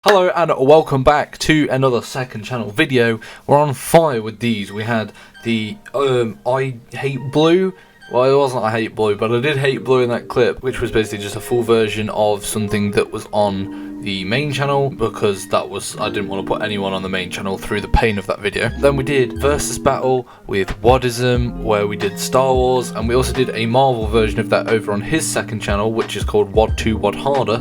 Hello and welcome back to another second channel video. We're on fire with these. We had the I Hate Blue. Well, it wasn't I Hate Blue, but I did hate blue in that clip, which was basically just a full version of something that was on the main channel, because I didn't want to put anyone on the main channel through the pain of that video. Then we did Versus Battle with Wadism, where we did Star Wars, and we also did a Marvel version of that over on his second channel, which is called Wad 2 Wad Harder.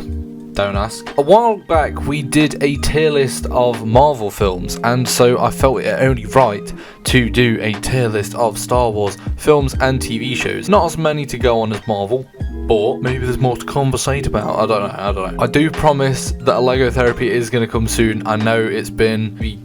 Don't ask. A while back we did a tier list of Marvel films, and so I felt it only right to do a tier list of Star Wars films and TV shows. Not as many to go on as Marvel, but maybe there's more to conversate about. I don't know. I do promise that a Lego Therapy is going to come soon. I know it's been maybe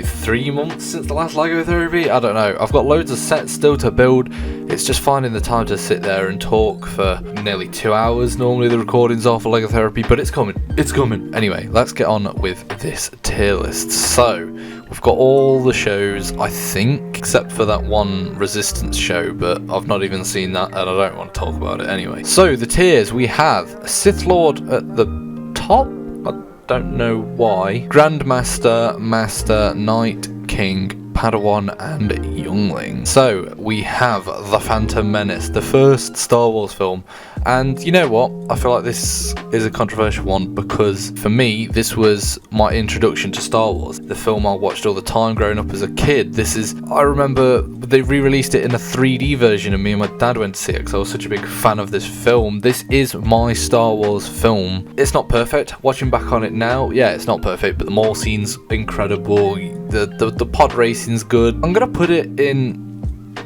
3 months since the last Lego Therapy. I don't know. I've got loads of sets still to build. It's just finding the time to sit there and talk for nearly 2 hours. Normally the recordings are for Lego Therapy, but it's coming. It's coming. Anyway, let's get on with this tier list. So, we've got all the shows, I think, except for that one Resistance show, but I've not even seen that, and I don't want to talk about it anyway. So, the tiers, we have Sith Lord at the top. I don't know why. Grandmaster, Master, Knight, King, Padawan, and Youngling. So, we have The Phantom Menace, the first Star Wars film. And you know what? I feel like this is a controversial one, because for me, this was my introduction to Star Wars. The film I watched all the time growing up as a kid. I remember they re-released it in a 3D version, and me and my dad went to see it because I was such a big fan of this film. This is my Star Wars film. It's not perfect. Watching back on it now, yeah, it's not perfect, but the mall scene's incredible. The pod racing's good. I'm gonna put it in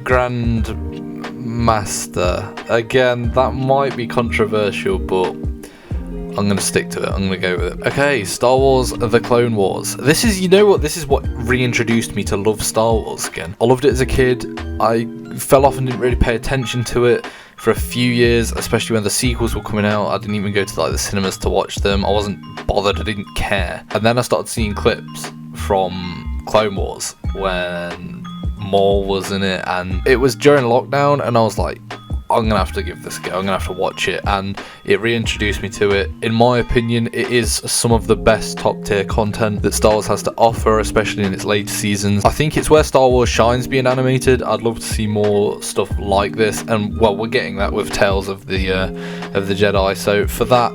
Grandmaster. Again, that might be controversial, but I'm gonna stick to it. I'm gonna go with it. Okay, Star Wars The Clone Wars. This is what reintroduced me to love Star Wars again. I loved it as a kid. I fell off and didn't really pay attention to it for a few years, especially when the sequels were coming out. I didn't even go to the cinemas to watch them. I wasn't bothered. I didn't care. And then I started seeing clips from Clone Wars when Maul was in it, and it was during lockdown, and I was like, I'm gonna have to give this a go. I'm gonna have to watch it, and it reintroduced me to it. In my opinion, it is some of the best top tier content that Star Wars has to offer, especially in its later seasons. I think it's where Star Wars shines being animated. I'd love to see more stuff like this, and well, we're getting that with Tales of the Jedi. So for that,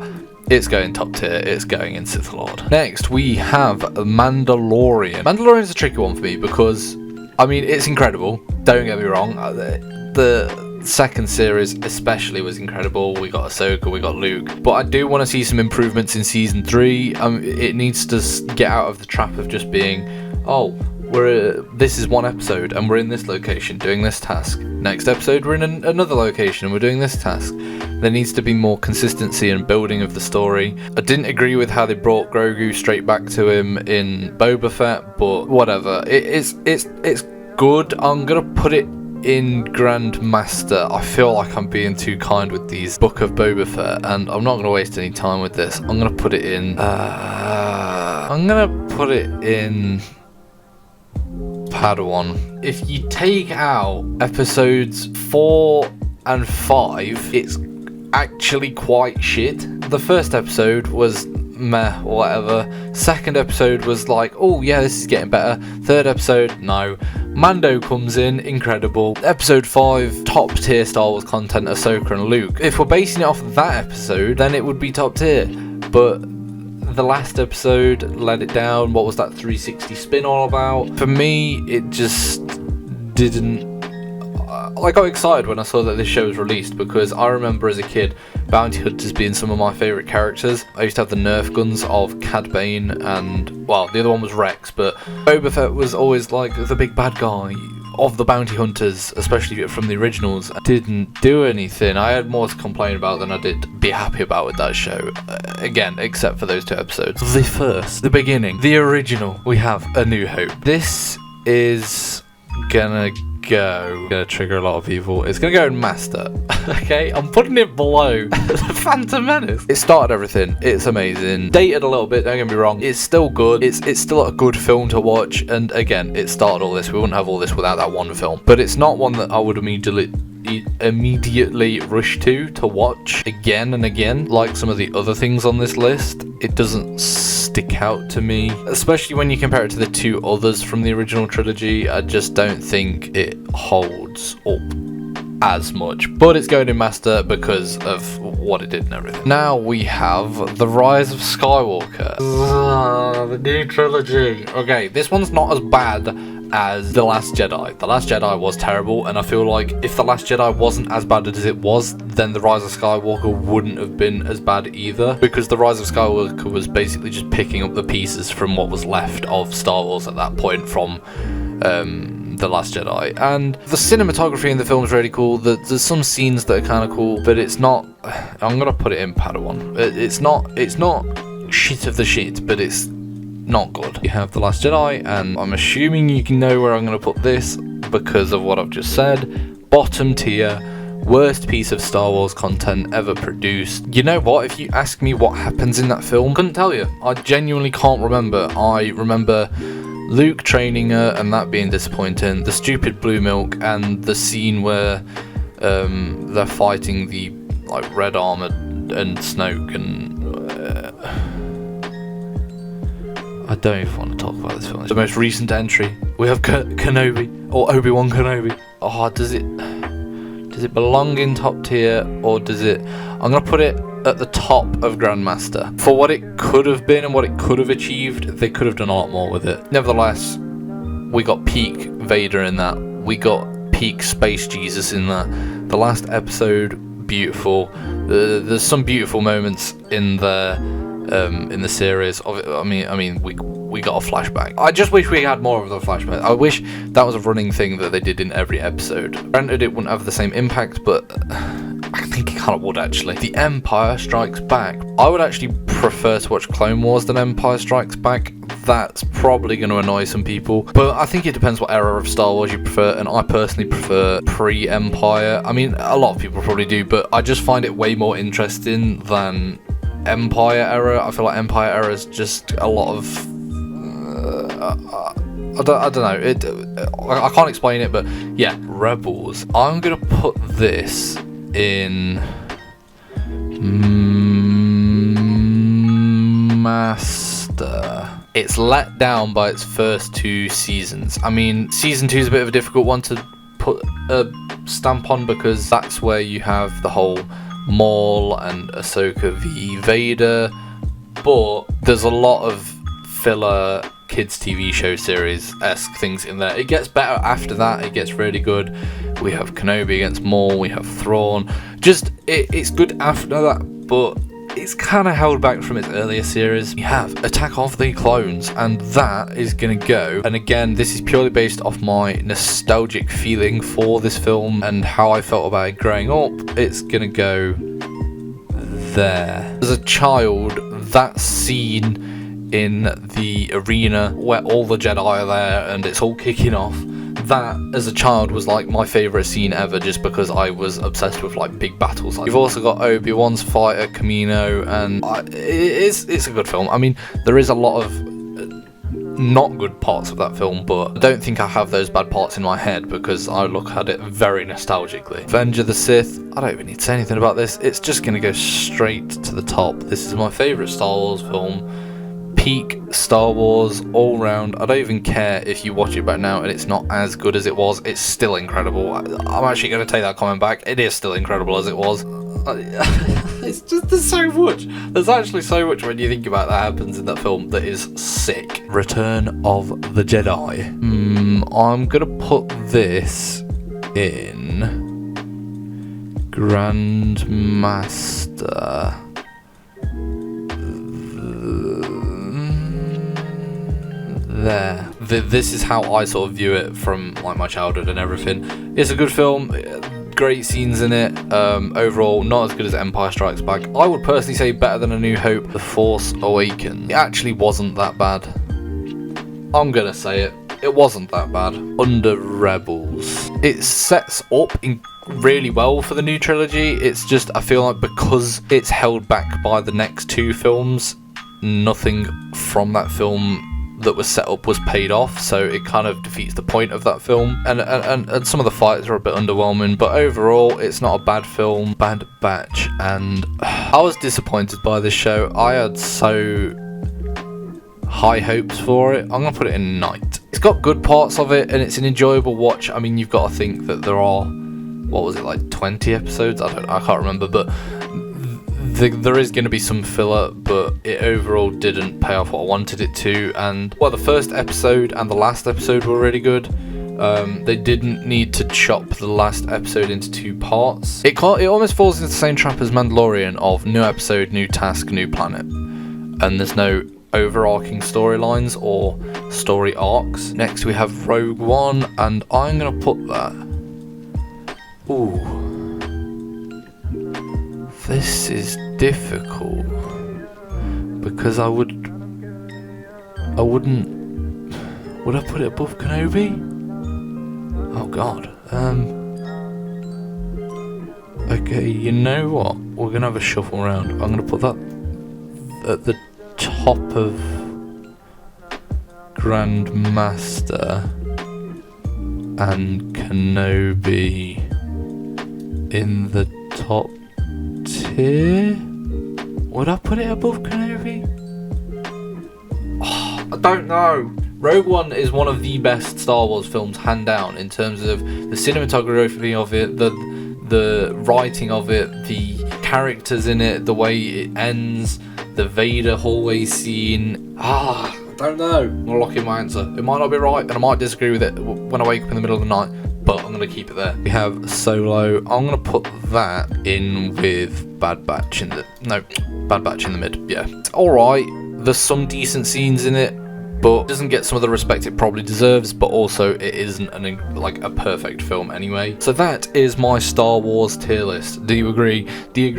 it's going top tier. It's going in Sith Lord. Next, we have Mandalorian. Mandalorian's a tricky one for me because, I mean, it's incredible. Don't get me wrong. The second series especially was incredible. We got Ahsoka, we got Luke. But I do want to see some improvements in Season 3. It needs to get out of the trap of just being, oh, this is one episode and we're in this location doing this task. Next episode we're in another location and we're doing this task. There needs to be more consistency and building of the story. I didn't agree with how they brought Grogu straight back to him in Boba Fett, but whatever. It's good. I'm gonna put it in Grandmaster. I feel like I'm being too kind with these Book of Boba Fett, and I'm not gonna waste any time with this. I'm gonna put it in Padawan. If you take out episodes 4 and 5, it's actually quite shit. The first episode was meh or whatever. Second episode was like, oh yeah, this is getting better. Third episode, no. Mando comes in, incredible. Episode 5, top tier Star Wars content, Ahsoka and Luke. If we're basing it off of that episode, then it would be top tier. But the last episode let it down. What was that 360 spin all about? For me, it just didn't. I got excited when I saw that this show was released, because I remember as a kid bounty hunters being some of my favourite characters. I used to have the Nerf guns of Cad Bane and, well, the other one was Rex, but Boba Fett was always like the big bad guy of the bounty hunters, especially from the originals. I didn't do anything. I had more to complain about than I did be happy about with that show. Again, except for those 2 episodes. The beginning, the original, we have A New Hope. This is gonna trigger a lot of people. It's gonna go in Master. Okay, I'm putting it below The Phantom Menace. It started everything. It's amazing. Dated a little bit, don't get me wrong. It's still good. It's still a good film to watch. And again, it started all this. We wouldn't have all this without that one film. But it's not one that I would immediately immediately rush to watch again and again, like some of the other things on this list. It doesn't stick out to me, especially when you compare it to the two others from the original trilogy. I just don't think it holds up as much, but it's going in master because of what it did and everything. Now we have The Rise of Skywalker. The new trilogy. Okay, this one's not as bad as The Last Jedi. The Last Jedi was terrible, and I feel like if The Last Jedi wasn't as bad as it was, then The Rise of Skywalker wouldn't have been as bad either, because The Rise of Skywalker was basically just picking up the pieces from what was left of Star Wars at that point from The Last Jedi. And the cinematography in the film is really cool. There's some scenes that are kind of cool, but it's not, I'm gonna put it in Padawan, it's not shit of the shit, but it's not good. You have The Last Jedi, and I'm assuming you can know where I'm gonna put this because of what I've just said. Bottom tier, worst piece of Star Wars content ever produced. You know what, if you ask me what happens in that film, couldn't tell you. I genuinely can't remember. I remember Luke training her and that being disappointing, the stupid blue milk, and the scene where they're fighting the like Red Armor and Snoke, and I don't even want to talk about this film. It's the most recent entry. We have Kenobi, or Obi-Wan Kenobi. Oh, does it belong in top tier, or does it, I'm gonna put it at the top of Grandmaster. For what it could have been and what it could have achieved, they could have done a lot more with it. Nevertheless, we got peak Vader in that. We got peak Space Jesus in that. The last episode, beautiful. There's some beautiful moments in the series. I mean, we got a flashback. I just wish we had more of the flashback. I wish that was a running thing that they did in every episode. Granted, it wouldn't have the same impact, but I think it kind of would actually. The Empire Strikes Back. I would actually prefer to watch Clone Wars than Empire Strikes Back. That's probably going to annoy some people, but I think it depends what era of Star Wars you prefer, and I personally prefer pre-Empire. I mean, a lot of people probably do, but I just find it way more interesting than Empire era. I feel like Empire era is just a lot of I don't know. I can't explain it, but yeah, Rebels. I'm gonna put this in master. It's let down by its first two seasons. I mean, season 2 is a bit of a difficult one to put a stamp on, because that's where you have the whole Maul and Ahsoka v Vader, but there's a lot of filler kids TV show series-esque things in there. It gets better after that. It gets really good. We have Kenobi against Maul, we have Thrawn. Just it's good after that, but it's kind of held back from its earlier series. You have Attack of the Clones, and that is gonna go, and again, this is purely based off my nostalgic feeling for this film and how I felt about it growing up. It's gonna go there. As a child, that scene in the arena where all the Jedi are there and it's all kicking off, that as a child was like my favourite scene ever, just because I was obsessed with like big battles. You've also got Obi-Wan's fight at Kamino, and it's a good film. I mean, there is a lot of not good parts of that film, but I don't think I have those bad parts in my head because I look at it very nostalgically. Revenge of the Sith, I don't even need to say anything about this. It's just going to go straight to the top. This is my favourite Star Wars film. Peak Star Wars all round. I don't even care if you watch it back now and it's not as good as it was. It's still incredible. I'm actually going to take that comment back. It is still incredible as it was. It's just, there's so much. There's actually so much when you think about that happens in that film that is sick. Return of the Jedi. I'm going to put this in Grandmaster. There. This is how I sort of view it from like my childhood and everything. It's a good film, great scenes in it. Overall, not as good as Empire Strikes Back. I would personally say better than A New Hope. The Force Awakens. It actually wasn't that bad. I'm gonna say it. It wasn't that bad. Under Rebels. It sets up really well for the new trilogy. It's just, I feel like because it's held back by the next two films, nothing from that film that was set up was paid off, so it kind of defeats the point of that film. And some of the fights are a bit underwhelming, but overall it's not a bad film. Bad Batch, and I was disappointed by this show. I had so high hopes for it. I'm gonna put it in night. It's got good parts of it, and it's an enjoyable watch. I mean, you've got to think that there are, what was it, like 20 episodes? I can't remember, but there is going to be some filler, but it overall didn't pay off what I wanted it to. And well, the first episode and the last episode were really good. They didn't need to chop the last episode into 2 parts. It almost falls into the same trap as Mandalorian of new episode, new task, new planet, and there's no overarching storylines or story arcs. Next we have Rogue One, and I'm gonna put that. Ooh, this is difficult because would I put it above Kenobi? Oh god. Okay, you know what? We're gonna have a shuffle around. I'm gonna put that at the top of Grandmaster and Kenobi in the top tier. Would I put it above Kenobi? Oh, I don't know. Rogue One is one of the best Star Wars films, hand down, in terms of the cinematography of it, the writing of it, the characters in it, the way it ends, the Vader hallway scene. I don't know. I'm gonna lock in my answer. It might not be right, and I might disagree with it when I wake up in the middle of the night, but I'm gonna keep it there. We have Solo. I'm gonna put that in with Bad Batch in the mid. Yeah, it's all right. There's some decent scenes in it, but it doesn't get some of the respect it probably deserves, but also it isn't a perfect film anyway. So that is my Star Wars tier list. Do you agree? Do you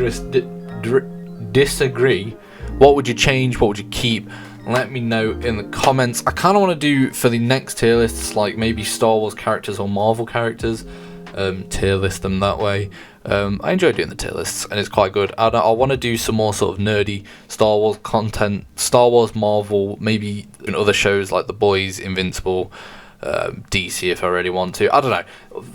disagree? What would you change? What would you keep? Let me know in the comments. I kind of want to do for the next tier lists, like maybe Star Wars characters or Marvel characters, tier list them that way. I enjoy doing the tier lists, and it's quite good. I want to do some more sort of nerdy Star Wars content, Star Wars, Marvel, maybe in other shows like The Boys, Invincible, DC if I really want to. I don't know.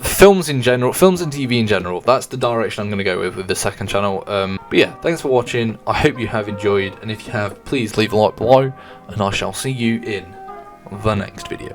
Films in general, films and TV in general. That's the direction I'm going to go with the second channel. But yeah, thanks for watching. I hope you have enjoyed, and if you have, please leave a like below, and I shall see you in the next video.